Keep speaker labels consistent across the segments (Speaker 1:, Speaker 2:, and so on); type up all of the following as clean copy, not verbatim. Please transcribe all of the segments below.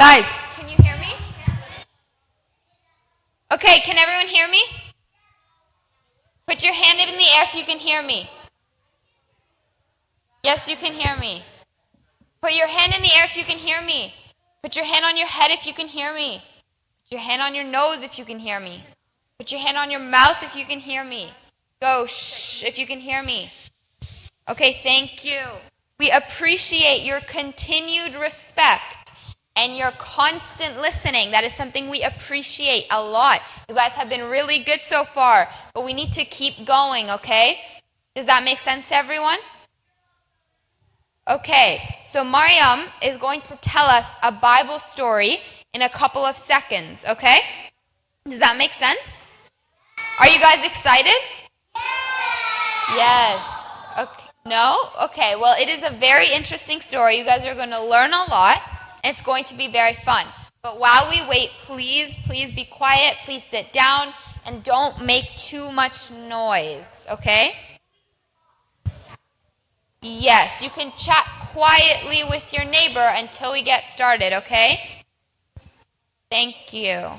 Speaker 1: Guys, can you hear me? Okay, can everyone hear me? Put your hand in the air if you can hear me. Yes, you can hear me. Put your hand in the air if you can hear me. Put your hand on your head if you can hear me. Put your hand on your nose if you can hear me. Put your hand on your mouth if you can hear me. Go shh if you can hear me. Okay, thank you. We appreciate your continued respect and your constant listening. That is something we appreciate a lot. You guys have been really good so far, but we need to keep going, okay? Does that make sense to everyone? Okay, so Mariam is going to tell us a Bible story in a couple of seconds, okay? Does that make sense? Are you guys excited? Yes. Okay. No? Okay, well, it is a very interesting story. You guys are going to learn a lot, and it's going to be very fun. But while we wait, please be quiet. Please sit down, and don't make too much noise, okay? Yes, you can chat quietly with your neighbor until we get started, okay? Thank you.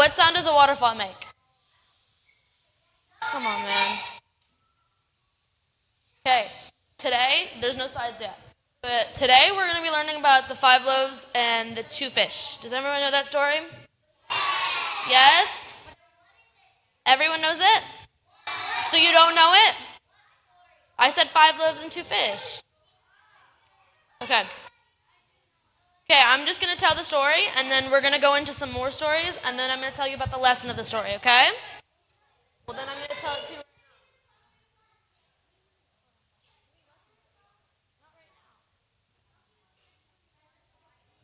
Speaker 2: What sound does a waterfall make? Come on, man. Okay, today, there's no sides yet. But today we're going to be learning about the 5 loaves and the 2 fish. Does everyone know that story? Yes? Everyone knows it? So you don't know it? I said 5 loaves and 2 fish. Okay. Okay, I'm just going to tell the story, and then we're going to go into some more stories, and then I'm going to tell you about the lesson of the story, okay? Well, then I'm going to tell it to you.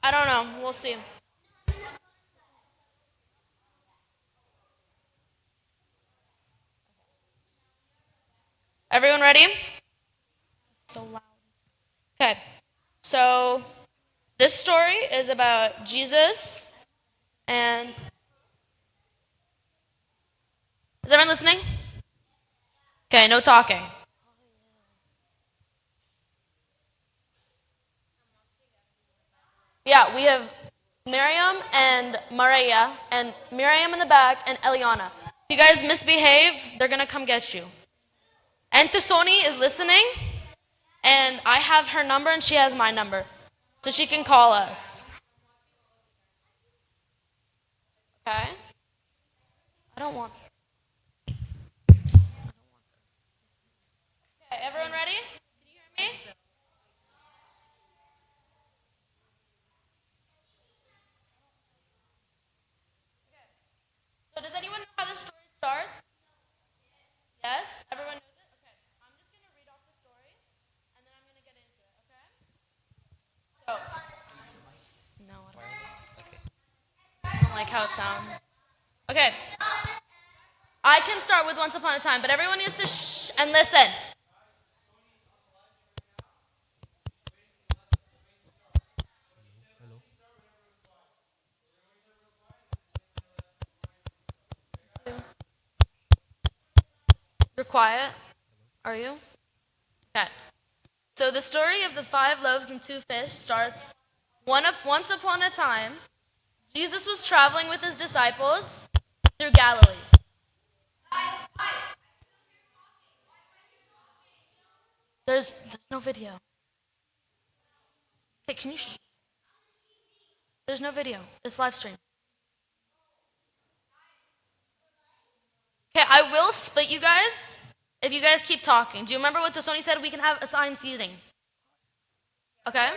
Speaker 2: I don't know. We'll see. Everyone ready? So loud. Okay. So this story is about Jesus and... Is everyone listening? Okay, no talking. Yeah, we have Miriam and Maria, and Miriam in the back, and Eliana. If you guys misbehave, they're going to come get you. And Tessoni is listening, and I have her number, and she has my number. So she can call us. Okay? I don't want this. Okay, everyone ready? Can you hear me? So does anyone know how the story starts? Yes? Everyone knows it? Okay. I'm just going to read off the story, and then I'm going to get into it, okay? So, no, I don't like how it sounds. Okay. I can start with Once Upon a Time, but everyone needs to shh and listen. You're quiet, are you? Okay. So the story of the 5 loaves and 2 fish starts once upon a time. Jesus was traveling with his disciples through Galilee. There's no video. Okay, can you There's no video. It's live stream. Okay, I will split you guys if you guys keep talking. Do you remember what Tessoni said? We can have assigned seating. Okay?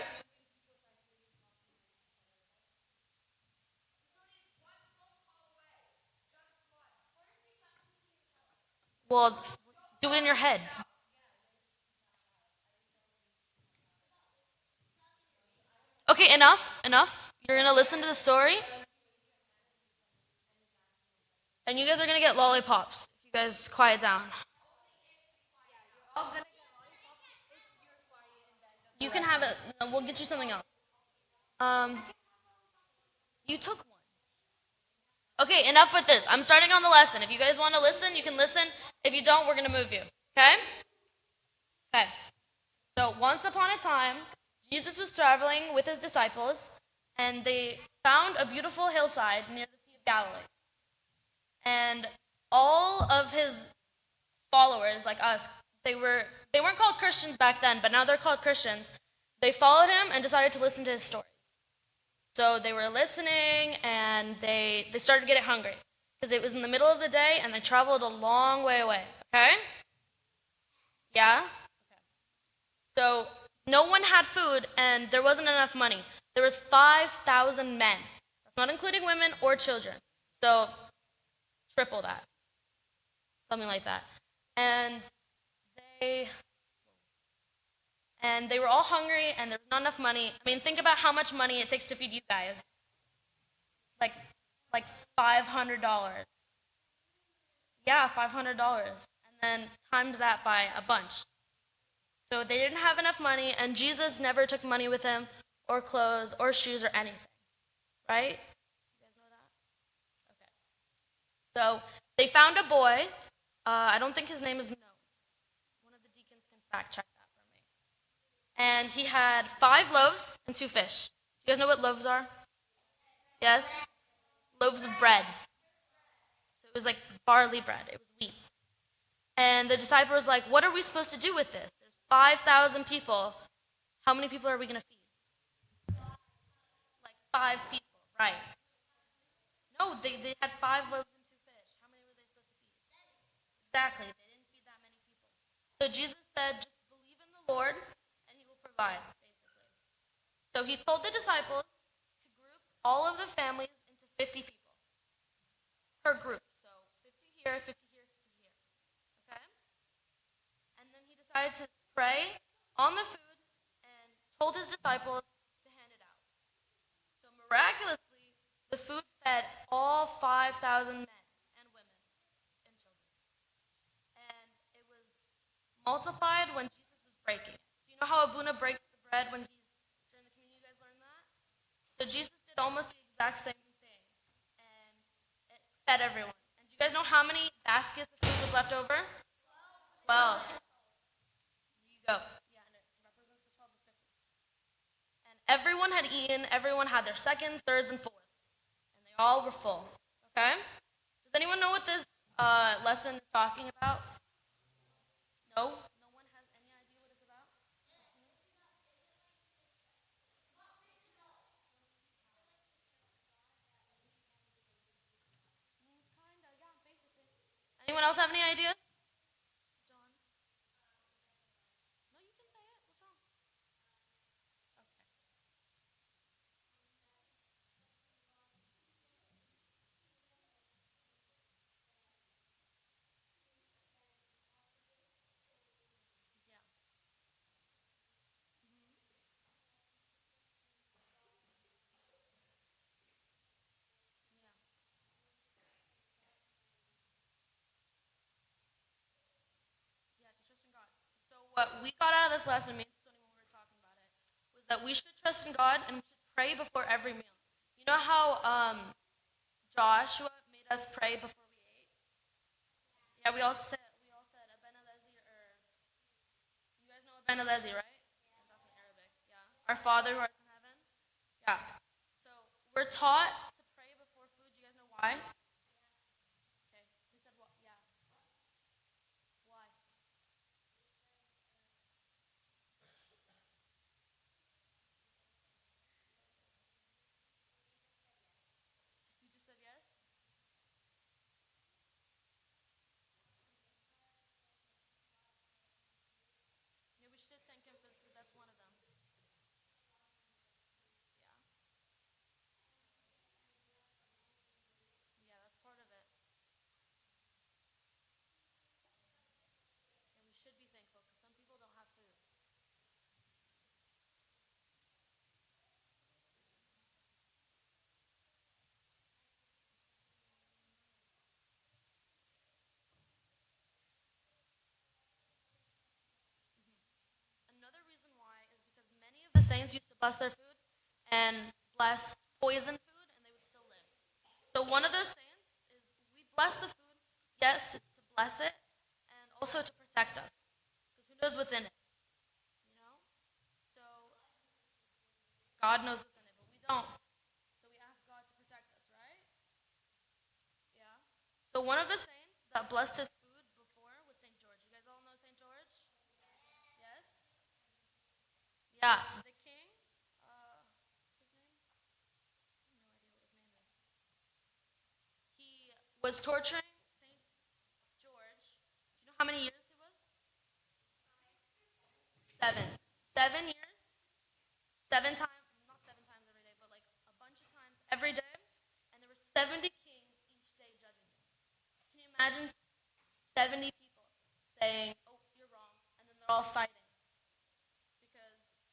Speaker 2: Well, do it in your head. Okay, enough. You're going to listen to the story. And you guys are going to get lollipops if you guys quiet down. You can have it. No, we'll get you something else. You took one. Okay, enough with this. I'm starting on the lesson. If you guys want to listen, you can listen. If you don't, we're going to move you. Okay? Okay. So, once upon a time, Jesus was traveling with his disciples, and they found a beautiful hillside near the Sea of Galilee. And all of his followers, like us, they weren't called Christians back then, but now they're called Christians. They followed him and decided to listen to his stories. So they were listening, and they started getting hungry because it was in the middle of the day, and they traveled a long way away. Okay? Yeah? Okay. So no one had food, and there wasn't enough money. There was 5,000 men. That's not including women or children. So triple that. Something like that. And they were all hungry, and there was not enough money. I mean, think about how much money it takes to feed you guys. Like $500. Yeah, $500. And then times that by a bunch. So they didn't have enough money, and Jesus never took money with him, or clothes, or shoes, or anything. Right? You guys know that? Okay. So they found a boy. I don't think his name is known. One of the deacons can fact check that for me. And he had 5 loaves and 2 fish. Do you guys know what loaves are? Yes? Loaves of bread. It was like barley bread. It was wheat. And the disciple was like, what are we supposed to do with this? There's 5,000 people. How many people are we going to feed? Like 5 people, right. No, they had 5 loaves and 2 fish. How many were they supposed to feed? Exactly. They didn't feed that many people. So Jesus said, just believe in the Lord and he will provide, basically. So he told the disciples to group all of the families into 50 people per group. So 50 here, 50 here, 50 here. Okay? And then he decided to pray on the food and told his disciples to hand it out. So miraculously, the food fed all 5,000 men and women and children. And it was multiplied when Jesus was breaking it. So you know how Abuna breaks the bread when he's during the communion? You guys learned that? So Jesus did almost the exact same thing, and it fed everyone. And do you guys know how many baskets of food was left over? 12. There you go. Yeah, and it represents the 12 epistles. And everyone had eaten, everyone had their seconds, thirds, and fourths. And they all were full. Okay? Does anyone know what this lesson is talking about? No? No one has any idea what it's about? Kinda, yeah, basically. Anyone else have any ideas? Dawn? No, you can say it. What's wrong? Okay. Yeah. Yeah. Yeah, to trust in God. So what we got out of this lesson, me and Sony, when we were talking about it, was that we should trust in God and we should pray before every meal. You know how Joshua made us pray before we ate? Yeah, we all said Abenalezi, or you guys know Abenalezi, right? That's in Arabic. Yeah. Our Father who art in heaven. Yeah. So we're taught to pray before food. Do you guys know why? Okay. Who said what? Yeah. Why? You just said yes? Yeah, we should thank him for the food. That's one of them. Yeah. Yeah, that's part of it. And we should be thankful because some people don't have food. Another reason why is because many of the saints used to bless their food and bless poison food and they would still live. So one of those saints is we bless the food, yes, to bless it and also to protect us. Because who knows what's in it, you know? So God knows what's in it, but we don't. So we ask God to protect us, right? Yeah. So one of the saints that blessed his food before was St. George. You guys all know St. George? Yes? Yeah, the king. What's his name? I have no idea what his name is. He was torturing Saint George. Do you know how many years he was? 7. 7 years. 7 times, not 7 times every day, but like a bunch of times every day. And there were 70 kings each day judging him. Can you imagine 70 people saying, "Oh, you're wrong," and then they're all fighting because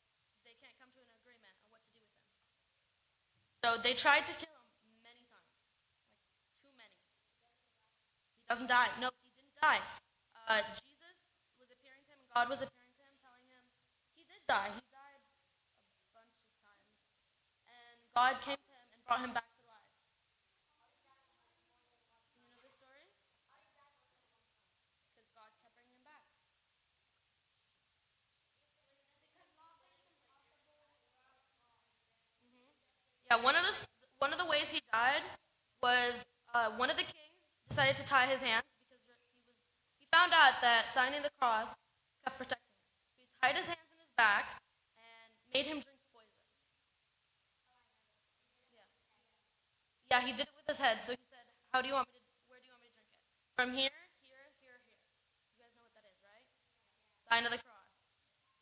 Speaker 2: they can't come to an agreement on what to do with him. So they tried to kill him many times, like too many. He doesn't die. No, he didn't die. Jesus was appearing to him, and God was appearing to him, telling him he did die. He died a bunch of times, and God came to him and brought him back to life. You know this story? Because God kept bringing him back. Yeah, one of the ways he died was one of the kings. decided to tie his hands because he found out that signing the cross kept protecting him. So he tied his hands in his back and made him drink poison. Yeah, he did it with his head. So he said, "How do you want me to? Where do you want me to drink it? From here, here, here, here." You guys know what that is, right? Sign of the cross.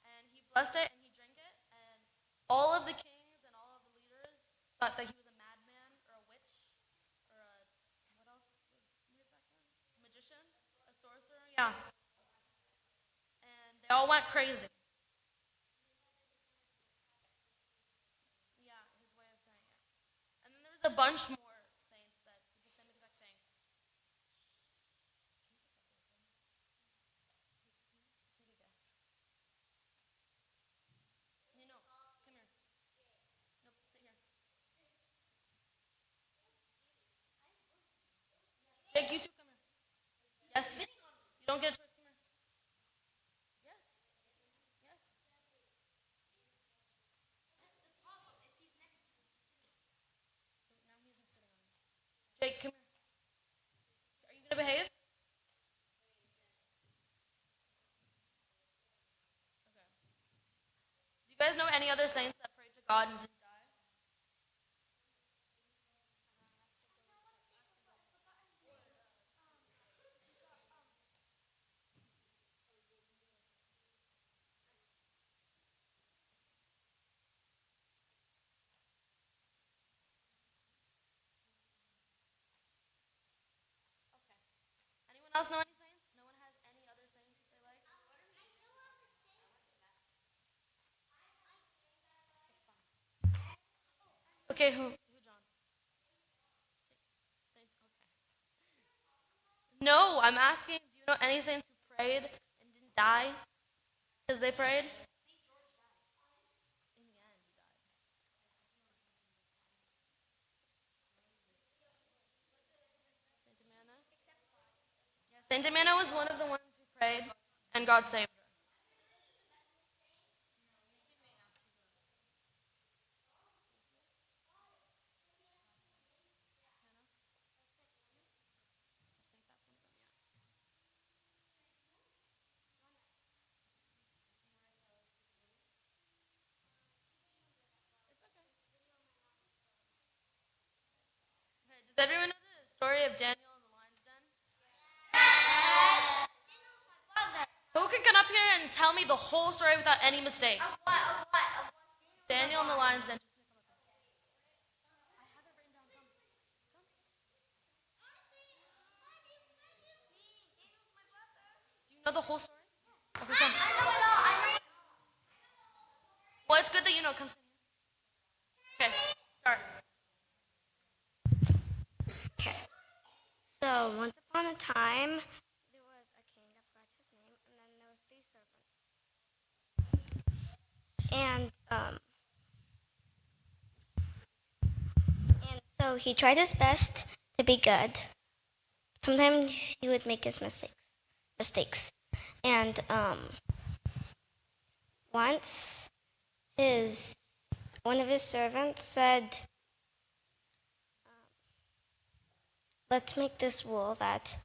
Speaker 2: And he blessed it and he drank it. And all of the kings and all of the leaders thought that he was a madman or a witch or a what else was weird back then? A magician, a sorcerer. Yeah. And they all went crazy. Yeah, his way of saying it. And then there was a bunch more saints that did the same exact thing. Take a guess. No, come here. Nope, sit here. Jake, you two come here. Yes. You don't get a choice. Come here. Yes. Yes. So now he's sitting on me. Jake, come here. Are you gonna behave? Okay. Do you guys know any other saints that prayed to God and didn't die? Okay. Anyone else know any saints? No one has any other saints that they like? Okay, who? Who, John? Saints. Okay. No, I'm asking. Do you know any saints who prayed and didn't die because they prayed? In the end, he died. Saint Demiana. Yeah, Saint Demiana was one of the ones who prayed, and God saved her. Okay, does everyone know the story of Daniel and the lion's den? Who can come up here and tell me the whole story without any mistakes? Daniel and the lion's den. Do you know the whole story? Okay, come. Well, it's good that you know. Come sit here. Okay, start.
Speaker 3: Okay. So once upon a time, there was a king. I forgot his name, and then there was three servants. And so he tried his best to be good. Sometimes he would make his mistakes. And once his one of his servants said, "Let's make this rule that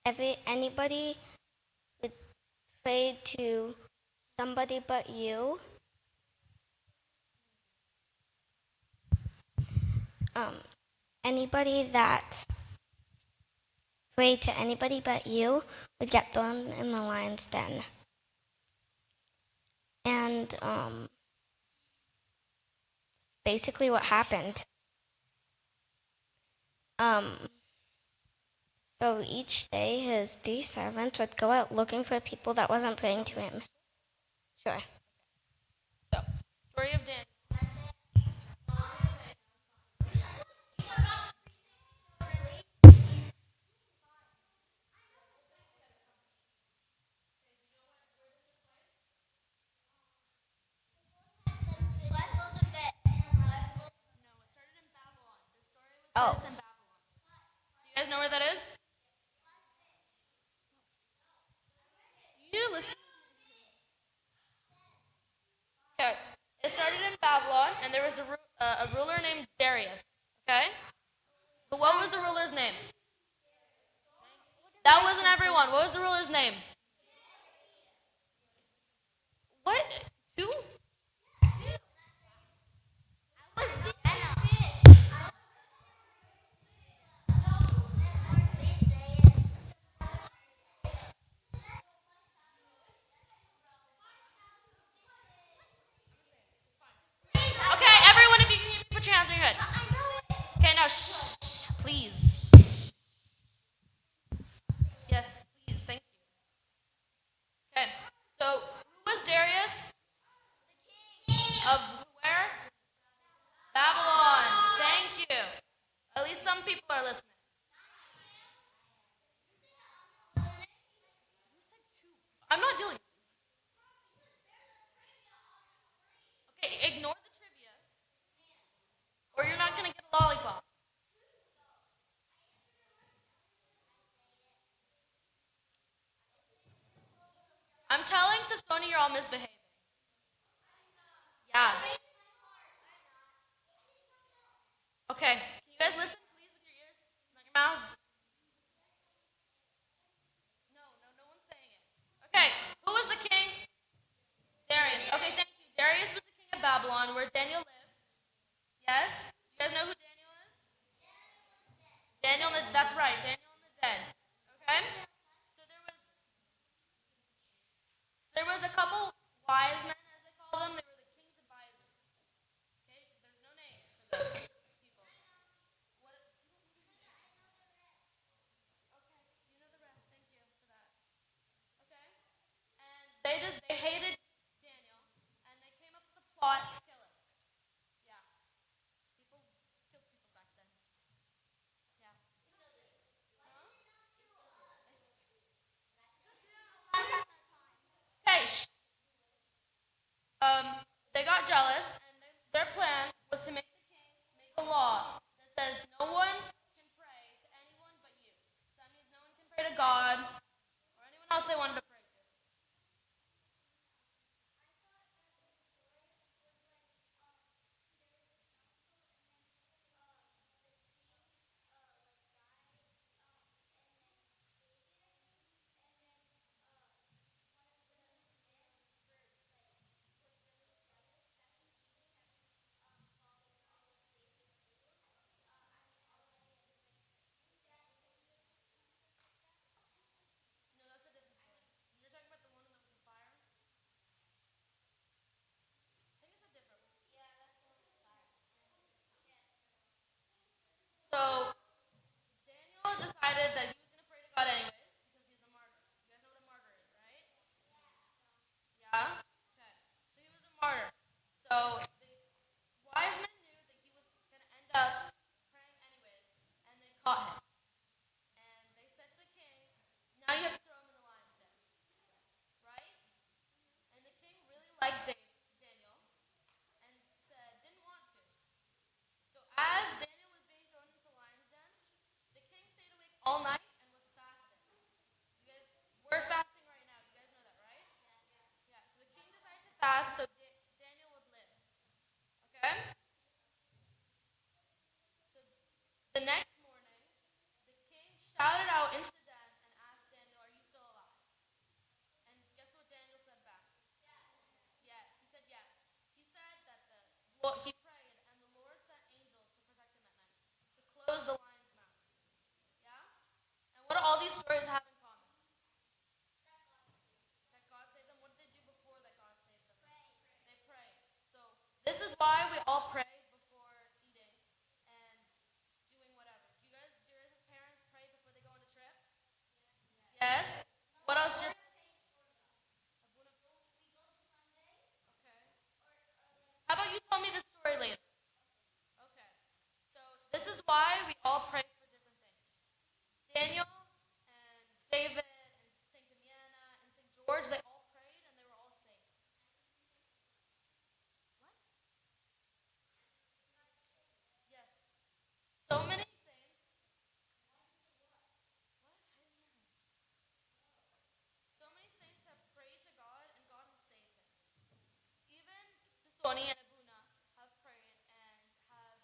Speaker 3: anybody would pray to somebody but you." Anybody that prayed to anybody but you would get thrown in the lion's den. And basically what happened. So each day his three servants would go out looking for people that wasn't praying to him. Sure.
Speaker 2: So, story of Daniel.
Speaker 1: Oh.
Speaker 2: It's in Babylon. Do you guys know where that is? You listen. Okay. It started in Babylon, and there was a ruler named Darius. Okay. But what was the ruler's name? That wasn't everyone. What was the ruler's name? What? Two? Okay, everyone, if you can hear me, put your hands on your head. Okay, now shh, please. Yes, please, thank you. Okay, so who was Darius? Of where? Babylon. Thank you. At least some people are listening. I'm not dealing. Okay, ignore the trivia, or you're not gonna get a lollipop. I'm telling Tony you're all misbehaving. Yeah. Okay. Can you guys listen, please, with your ears, not your mouths? No one's saying it. Okay. Who was the king? Darius. Okay, thank you. Darius was the king of Babylon, where Daniel lived. Yes. Do you guys know who Daniel is? Daniel. That's right. Daniel and the dead. Okay. So there was a couple wise men, as they call them. They were the king's advisors. Okay. There's no names for those people. What? Okay. You know the rest. Thank you for that. Okay. And they hated Daniel, and they came up with a plot to kill him. Yeah. People killed people back then. Yeah. Okay. They got jealous, and their plan was to make the king make a law that says no one can pray to anyone but you. So that means no one can pray to God or anyone else they wanted to pray to. No, that's a different story. You're talking about the one that was the fire? I think it's a different one. So Daniel decided that he was going to pray to God anyways because he's a martyr. You guys know what a martyr is, right? Yeah? Okay. So he was a martyr. So the wise men knew that he was going to end up praying anyways, and they caught him. And they said to the king, now you have to throw him in the lion's den, right? And the king really liked Daniel and said, didn't want to. So as Daniel was being thrown into the lion's den, the king stayed awake all night and was fasting. You guys, we're fasting right now. You guys know that, right? Yeah. So the king decided to fast so Daniel would live. Okay? So the next morning, the king shouted out into the den and asked Daniel, are you still alive? And guess what Daniel said back? Yes. He said yes. He said that he prayed and the Lord sent angels to protect him at night, to close the lion's mouth. Yeah? And what do all these stories have in common? That God saved them. What did they do before that God saved them? They prayed. So this is why we all pray before eating and doing whatever. Do your parents pray before they go on a trip? Yes. What else? Okay. How about you tell me the story later? Okay. So this is why we all pray for different things. Daniel and David and Saint Demiana and Saint George, they all prayed and they were all saved. What? Yes. So many saints. What? I didn't hear him. So many saints have prayed to God and God has saved him. Even Sony and Abuna have prayed and have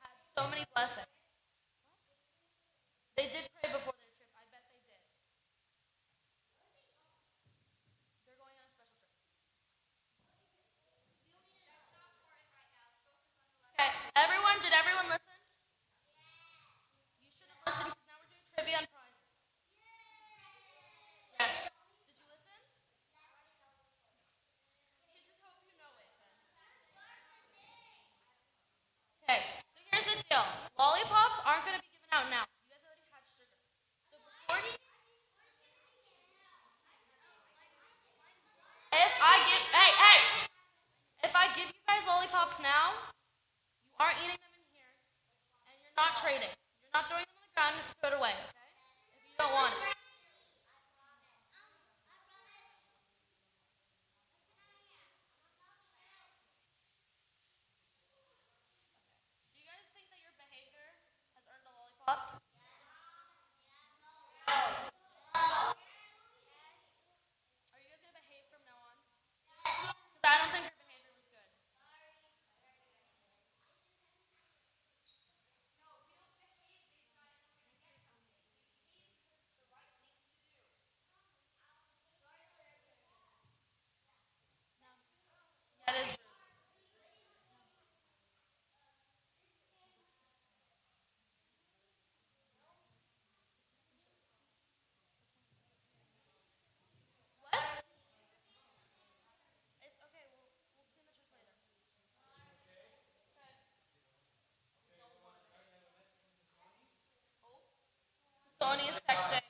Speaker 2: had so many blessings. They did pray before their trip. I bet they did. blocks now, you aren't eating them in here, and you're not trading. You're not throwing them on the ground, you have to throw it away, okay? If you don't want it. Do you guys think that your behavior has earned a lollipop? Are you guys going to behave from now on? Because I don't think your behavior was good. That is rude. What? It's okay. We'll clean the trash later. Sony is texting.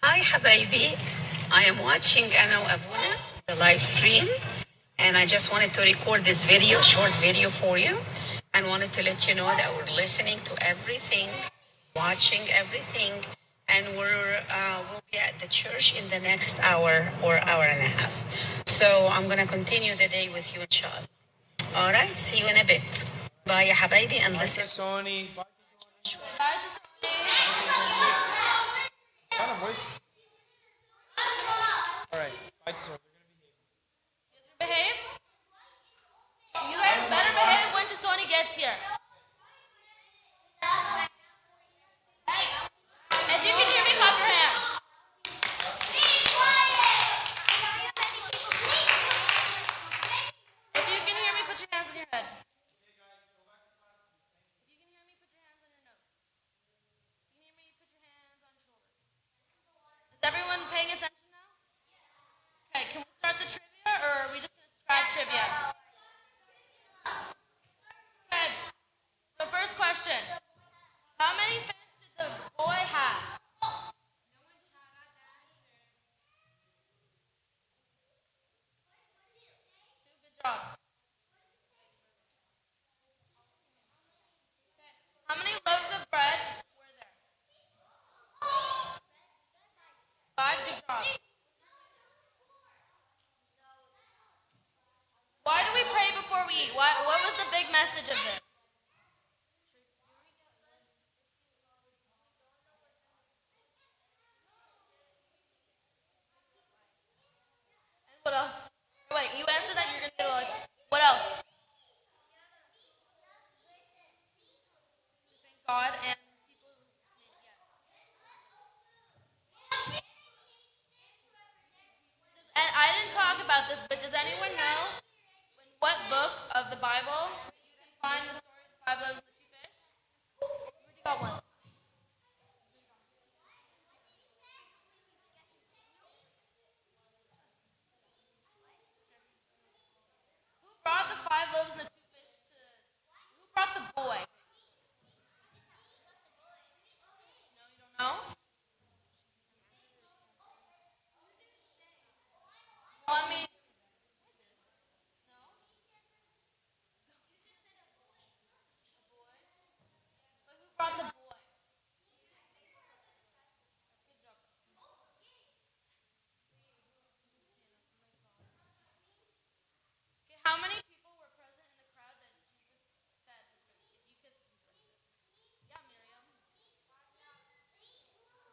Speaker 4: Hi حبايبي. I am watching Anna وأبونا, the live stream, and I just wanted to record this video, short video for you, and wanted to let you know that we're listening to everything, watching everything, and we'll be at the church in the next hour or hour and a half. So I'm gonna continue the day with you, inshallah. All right, see you in a bit. Bye يا حبايبي, and listen.
Speaker 5: Sony.
Speaker 2: Bye to Sony.
Speaker 5: Kind of voice. All right. Bye to Sony.
Speaker 2: Behave. You guys better behave when Sony gets here. Hey, if you can hear me, clap your hands. If you can hear me, put your hands on your head. If you can hear me, put your hands on your nose. If you can hear me, put your hands on your shoulders. Is everyone paying attention now? Okay, can we start the trivia, or are we just going to scratch trivia? Okay, so first question. How many fish did the boy have? Two, good job. How many loaves of bread were there? 5, good job. Why do we pray before we eat? What was the big message of this? And what else? Wait, you answered that you're going to get a lollipop. What else? Thank God and people who yes. And I didn't talk about this, but does anyone know in what book of the Bible you can find the story of the 5 loaves and the 2 fish? You already got one. Who brought the 5 loaves and the 2 fish to? Who brought the boy? No, you don't know. Well, I mean, no. But who brought the boy? Good job. Okay, how many people were present in the crowd that Jesus fed? If you could. Yeah, Miriam.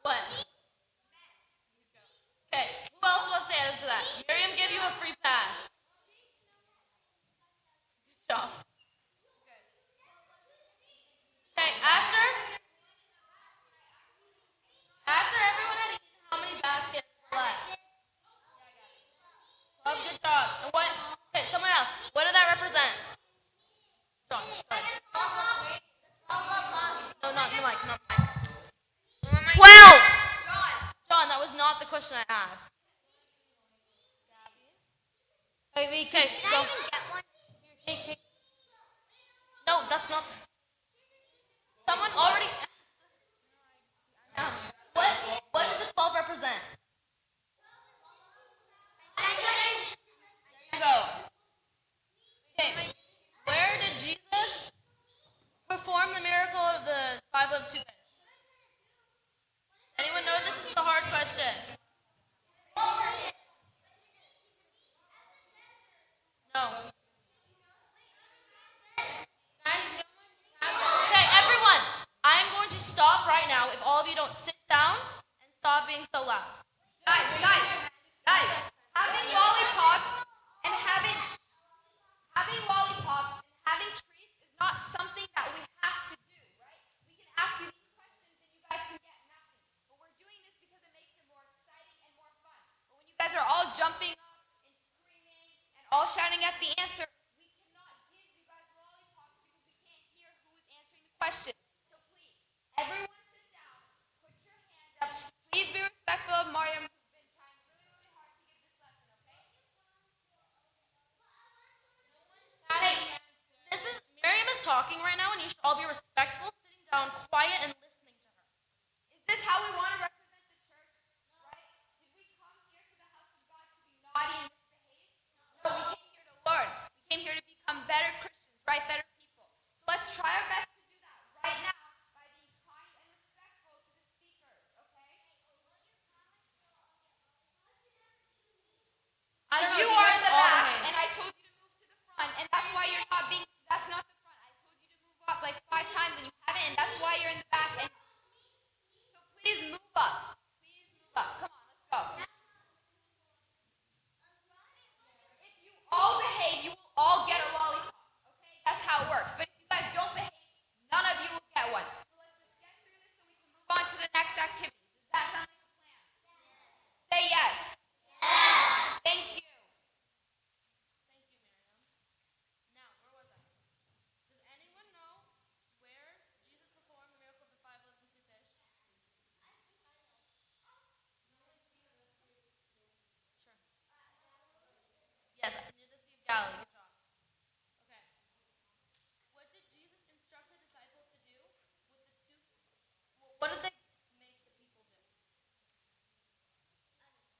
Speaker 2: What? Okay, who else wants to add up to that? Miriam gave you a free pass. Good job. Okay, after everyone had eaten, how many baskets were left? 12, good job. And what? Okay, someone else. What did that represent? John, start. No, not the mic, not the mic.
Speaker 1: 12.
Speaker 2: John, that was not the question I asked. Okay, go. No, that's not. Someone already. No. 5 loaves, 2 fish? Anyone know this is a hard question? No. Okay, everyone, I'm going to stop right now if all of you don't sit down and stop being so loud.
Speaker 1: Guys, having lollipops and having treats is not something that we have to do, right? We can ask you these questions and you guys can get nothing. But we're doing this because it makes it more exciting and more fun. But when you guys are all jumping up and screaming and all shouting at the answer, we cannot give you guys lollipops because we can't hear who is answering the question. So please, everyone sit down, put your hand up. Please be respectful of Mariam, who's been trying really, really hard to give this lesson, okay?
Speaker 2: Hey, Miriam is talking right now, and you should all be respectful, sitting down, quiet, and listening to her.
Speaker 1: Is this how we want to represent the church? Right? Did we come here to the house of God to be naughty and misbehave? No, we came here to learn. We came here to become better Christians, right? Better people. So let's try our best to do that right now by being kind and respectful to the speakers, okay?
Speaker 2: I don't know
Speaker 1: You
Speaker 2: if
Speaker 1: are
Speaker 2: guys
Speaker 1: in the
Speaker 2: all
Speaker 1: back,
Speaker 2: behave.
Speaker 1: and I told you to move to the front, and that's why you're not being. That's not the front. I told you to move up like 5 times, and you haven't, and that's why you're in the back. And so please move up. Please move up. Come on, let's go. If you all behave, you will all get a lollipop. Okay, that's how it works. But if you guys don't behave, none of you will get one. So let's just get through this so we can move on to the next activities. Does that sound like a plan? Say yes. Thank you.
Speaker 2: Thank you, Miriam. Now, where was I? Does anyone know where Jesus performed the miracle of the 5 loaves and 2 fish? Sure. Yes, near the Sea of Galilee. Good job. Okay. What did Jesus instruct the disciples to do with the 2? What did they make the people do?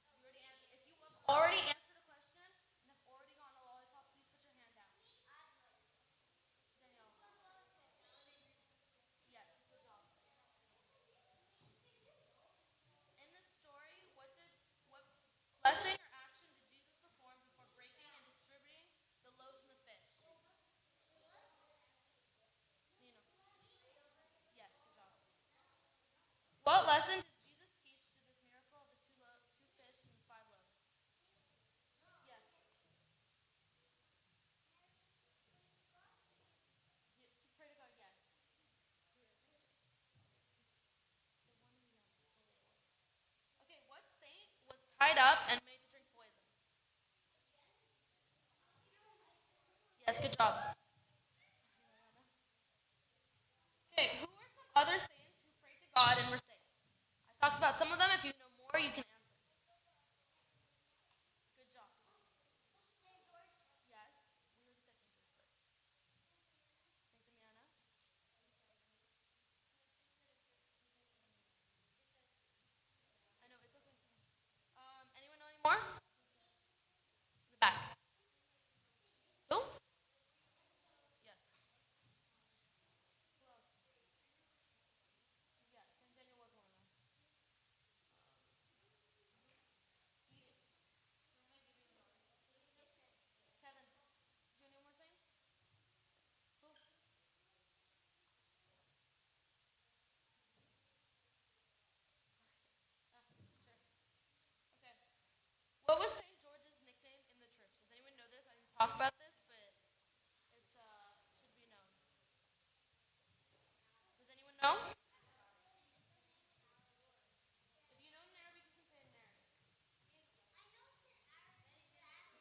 Speaker 2: You already answered. If you have already answered a question and have already gotten a lollipop, please put your hand down. Danielle. Yes, good job. In the story, what blessing or action did Jesus perform before breaking and distributing the loaves and the fish? Nino. Yes, good job. What lesson did Jesus teach through this miracle of the 2 fish and 5 loaves? Yes. To pray to God, yes. Okay, what saint was tied up and made to drink poison? Yes, good job. Okay, who are some other saints who prayed to God and were saved? I talked about some of them. If you know more, you can answer. Good job. Yes, we already said St. George first. Saint Demiana. I know it's okay. Anyone know any more? In the back. Who? Yes. Yeah, Saint Daniel was one of them. Kevin, do you know more saints? Who? Sure. Okay. What was Saint George's nickname in the church? Does anyone know this? I didn't talk about this, but it's should be known. Does anyone know? If you know in Arabic, you can say it in Arabic.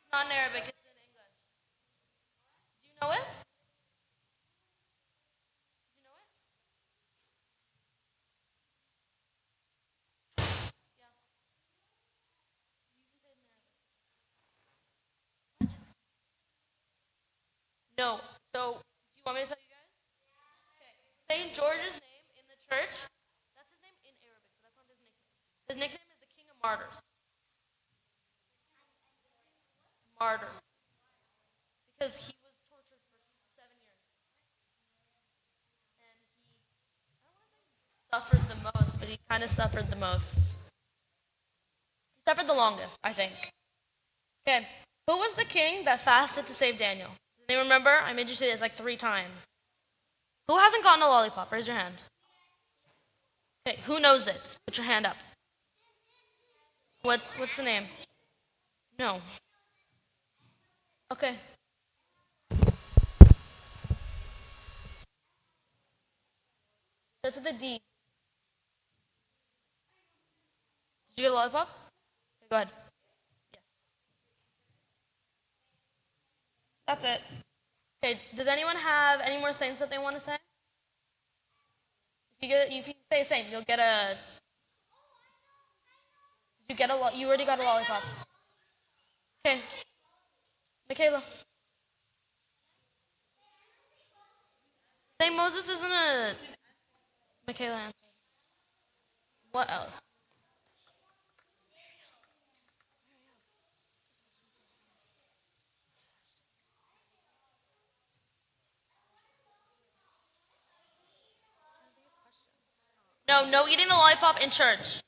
Speaker 2: It's not in Arabic, it's in English. Do you know it? Do you know it? Yeah. You can say it in Arabic. What? No. So, do you want me to tell you guys? Okay. Saint George's name in the church, that's his name in Arabic, but that's not his nickname. His nickname is the King of Martyrs. Martyrs. Because he was tortured for 7 years. And he, I don't want to say but he kind of suffered the most. He suffered the longest, I think. Okay, who was the king that fasted to save Daniel? Does anyone remember? I made you say this like 3 times. Who hasn't gotten a lollipop? Raise your hand. Okay, who knows it? Put your hand up. What's the name? No. Okay. Starts with a D. Did you get a lollipop? Okay, go ahead. Yes. That's it. Okay, does anyone have any more sayings that they want to say? If you say a saying, you'll get a. You already got a lollipop. Okay. Michaela. Say Moses isn't a. Michaela answered. What else? No eating the lollipop in church.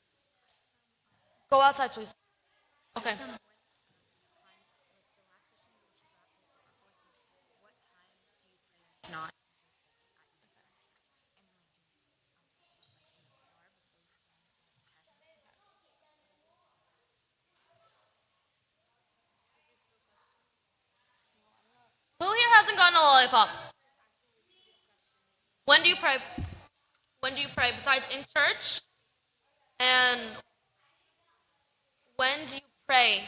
Speaker 2: Go outside, please. Okay. Who here hasn't gotten a lollipop? When do you pray? When do you pray? Besides in church? And when do you pray?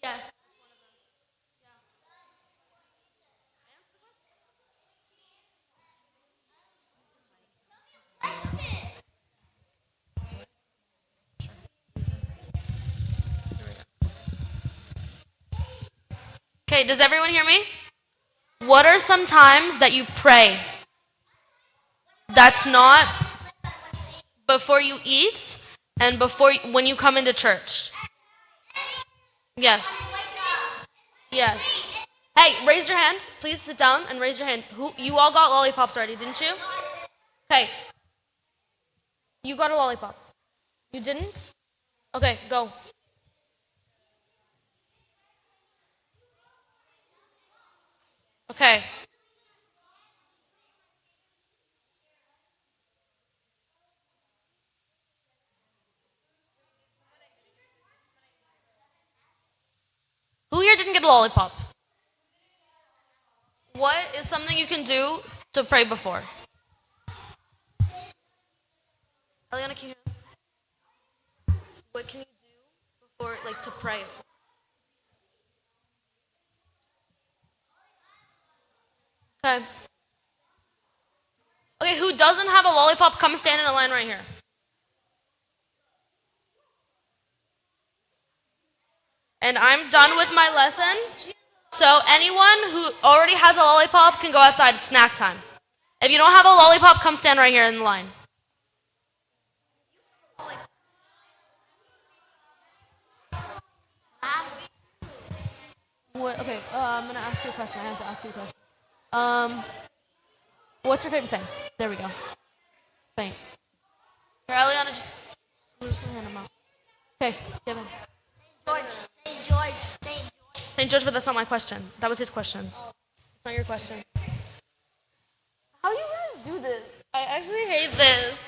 Speaker 2: Yes. Okay, does everyone hear me? What are some times that you pray? That's not before you eat and when you come into church. Yes. Yes. Hey, raise your hand. Please sit down and raise your hand. You all got lollipops already, didn't you? Okay. You got a lollipop. You didn't? Okay, go. Okay. Who here didn't get a lollipop? What is something you can do to pray before? Eliana, can you hear me? What can you do before, like, to pray? Okay. Okay, who doesn't have a lollipop, come stand in a line right here. And I'm done with my lesson. So anyone who already has a lollipop can go outside. It's snack time. If you don't have a lollipop, come stand right here in the line. Okay, I'm going to ask you a question. I have to ask you a question. What's your favorite saying? There we go. Saying. Here, Eliana, I'm just going to hand them out. Okay, give him.
Speaker 3: Saint George.
Speaker 2: St. George, but that's not my question. That was his question. It's not your question. How do you guys do this? I actually hate this.